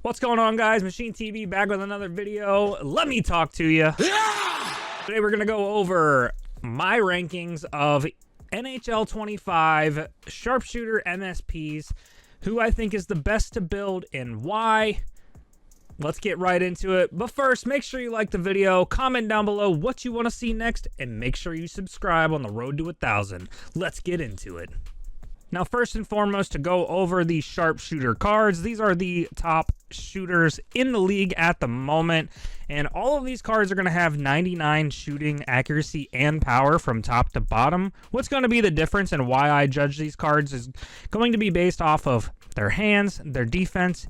What's going on, guys? Machine TV back with another video. Let me talk to you. Today we're going to go over my rankings of NHL25 Sharpshooter MSPs, who I think is the best to build and why. Let's get right into it. But first, make sure you like the video, comment down below what you want to see next, and make sure you subscribe on the road to 1,000. Let's get into it. Now, first and foremost, to go over the Sharpshooter cards, these are the top shooters in the league at the moment, and all of these cards are going to have 99 shooting accuracy and power from top to bottom. What's going to be the difference and why I judge these cards is going to be based off of their hands, their defense,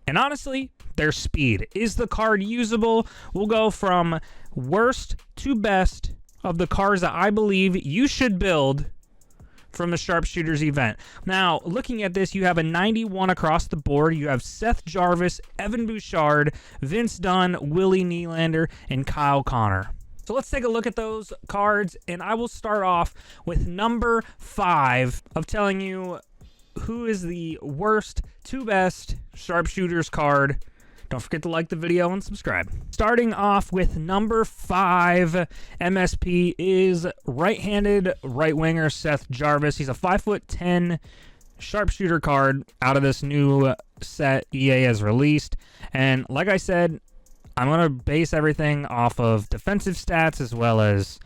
and honestly, their speed. Is the card usable? We'll go from worst to best of the cards that I believe you should build from the Sharpshooters event. Now, looking at this, you have a 91 across the board. You have Seth Jarvis, Evan Bouchard, Vince Dunn, Willie Nylander, and Kyle Connor. So let's take a look at those cards, and I will start off with number 5 of telling you who is the worst to best Sharpshooters card. Don't forget to like the video and subscribe. Starting off with number 5 MSP is right-handed right winger Seth Jarvis. He's a 5'10" sharpshooter card out of this new set EA has released. And like I said, I'm going to base everything off of defensive stats as well as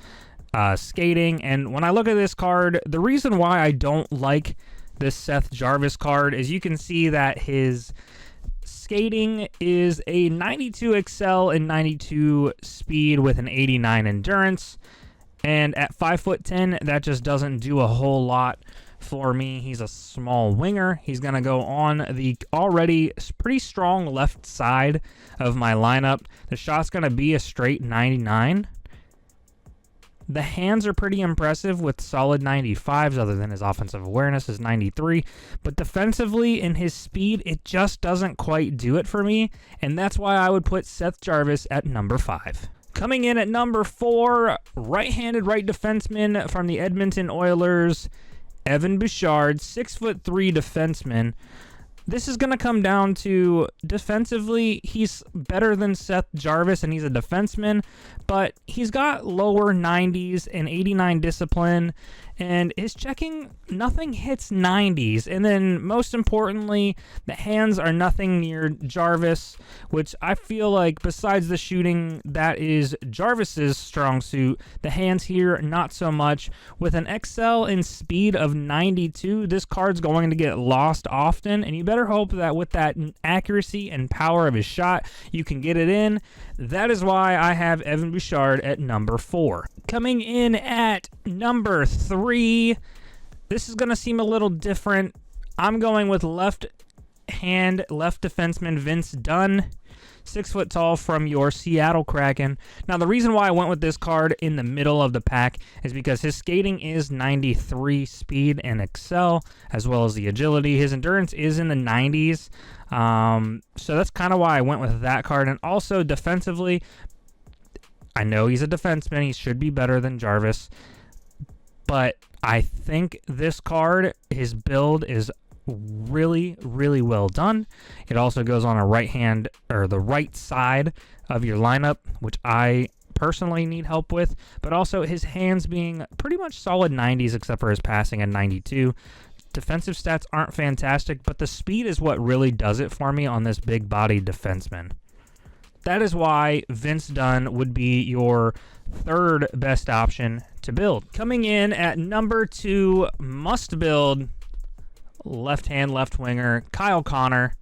skating. And when I look at this card, the reason why I don't like this Seth Jarvis card is you can see that his skating is a 92 excel and 92 speed with an 89 endurance, and at 5'10", that just doesn't do a whole lot for me. He's a small winger. He's going to go on the already pretty strong left side of my lineup. The shot's going to be a straight 99. The hands are pretty impressive with solid 95s, other than his offensive awareness is 93. But defensively, in his speed, it just doesn't quite do it for me. And that's why I would put Seth Jarvis at number 5. Coming in at number 4, right-handed right defenseman from the Edmonton Oilers, Evan Bouchard, 6'3" defenseman. This is going to come down to defensively, he's better than Seth Jarvis, and he's a defenseman, but he's got lower 90s and 89 discipline, and his checking, nothing hits 90s. And then most importantly, the hands are nothing near Jarvis, which I feel like besides the shooting, that is Jarvis's strong suit. The hands here, not so much. With an XL in speed of 92, this card's going to get lost often, and you better hope that with that accuracy and power of his shot, you can get it in. That is why I have Evan Bouchard at number 4. Coming in at number 3, this is going to seem a little different. I'm going with left defenseman Vince Dunn, 6 foot tall from your Seattle Kraken. Now, the reason why I went with this card in the middle of the pack is because his skating is 93 speed and excel, as well as the agility. His endurance is in the 90s. So that's kind of why I went with that card. And also defensively, I know he's a defenseman. He should be better than Jarvis. But I think this card, his build is really, really well done. It also goes on a right hand or the right side of your lineup, which I personally need help with. But also his hands being pretty much solid 90s, except for his passing at 92. Defensive stats aren't fantastic, but the speed is what really does it for me on this big-bodied defenseman. That is why Vince Dunn would be your third best option to build. Coming in at number 2, must build left-hand left winger Kyle Connor,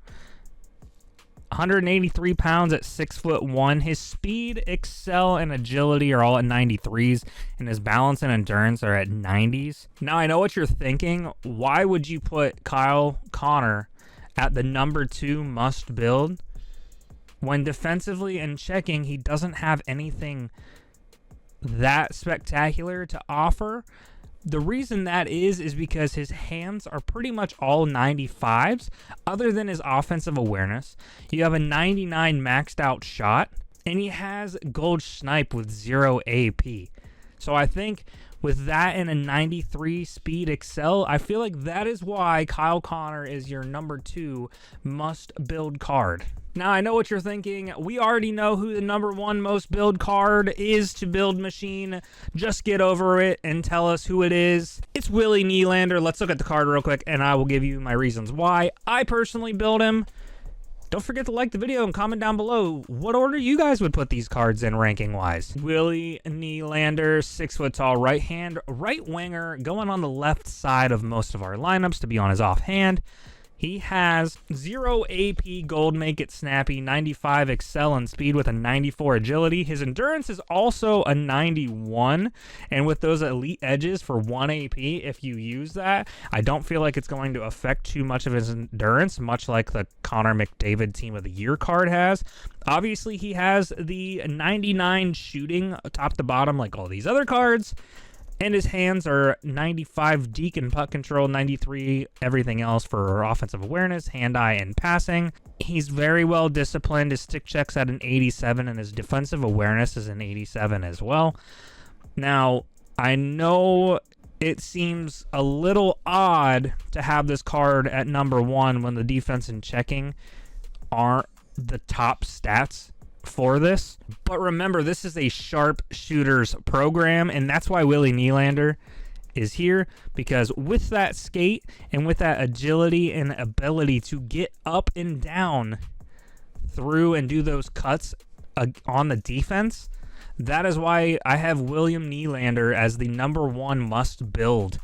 183 pounds at 6'1". His speed, excel, and agility are all at 93s, and his balance and endurance are at 90s. Now, I know what you're thinking. Why would you put Kyle Connor at the number 2 must build when defensively and checking he doesn't have anything that spectacular to offer? The reason that is because his hands are pretty much all 95s, other than his offensive awareness. You have a 99 maxed out shot, and he has gold snipe with 0 AP. So I think with that and a 93 speed excel, I feel like that is why Kyle Connor is your number 2 must build card. Now, I know what you're thinking. We already know who the #1 most build card is to build machine. Just get over it and tell us who it is. It's Willie Nylander. Let's look at the card real quick, and I will give you my reasons why I personally build him. Don't forget to like the video and comment down below what order you guys would put these cards in ranking-wise. Willie Nylander, 6 foot tall right hand, right winger, going on the left side of most of our lineups to be on his offhand. He has 0 AP gold, make it snappy, 95 excel and speed with a 94 agility. His endurance is also a 91, and with those elite edges for 1 AP, if you use that, I don't feel like it's going to affect too much of his endurance, much like the Connor McDavid Team of the Year card has. Obviously, he has the 99 shooting top to bottom like all these other cards. And his hands are 95 deke and puck control, 93 everything else for offensive awareness, hand-eye, and passing. He's very well disciplined. His stick check's at an 87, and his defensive awareness is an 87 as well. Now, I know it seems a little odd to have this card at #1 when the defense and checking aren't the top stats for this, but remember, this is a Sharpshooters program, and that's why Willie Nylander is here, because with that skate and with that agility and ability to get up and down through and do those cuts on the defense, that is why I have William Nylander as the #1 must build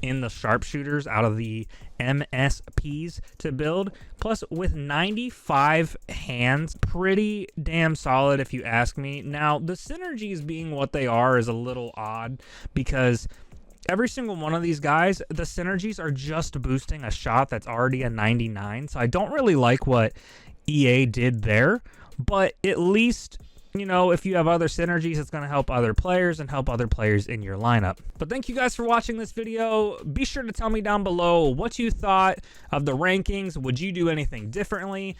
in the Sharpshooters out of the MSPs to build. Plus, with 95 hands, pretty damn solid if you ask me. Now, the synergies being what they are is a little odd, because every single one of these guys, the synergies are just boosting a shot that's already a 99. So I don't really like what EA did there, but at least, you know, if you have other synergies, it's going to help other players and help other players in your lineup. But thank you guys for watching this video. Be sure to tell me down below what you thought of the rankings. Would you do anything differently?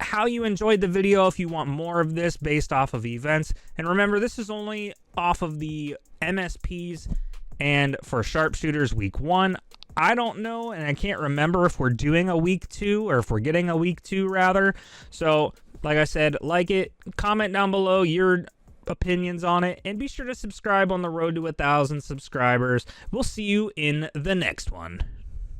How you enjoyed the video if you want more of this based off of events. And remember, this is only off of the MSPs and for Sharpshooters week 1. I don't know, and I can't remember if we're doing a week 2 or if we're getting a week 2 rather. So, like I said, like it, comment down below your opinions on it, and be sure to subscribe on the road to 1,000 subscribers. We'll see you in the next one.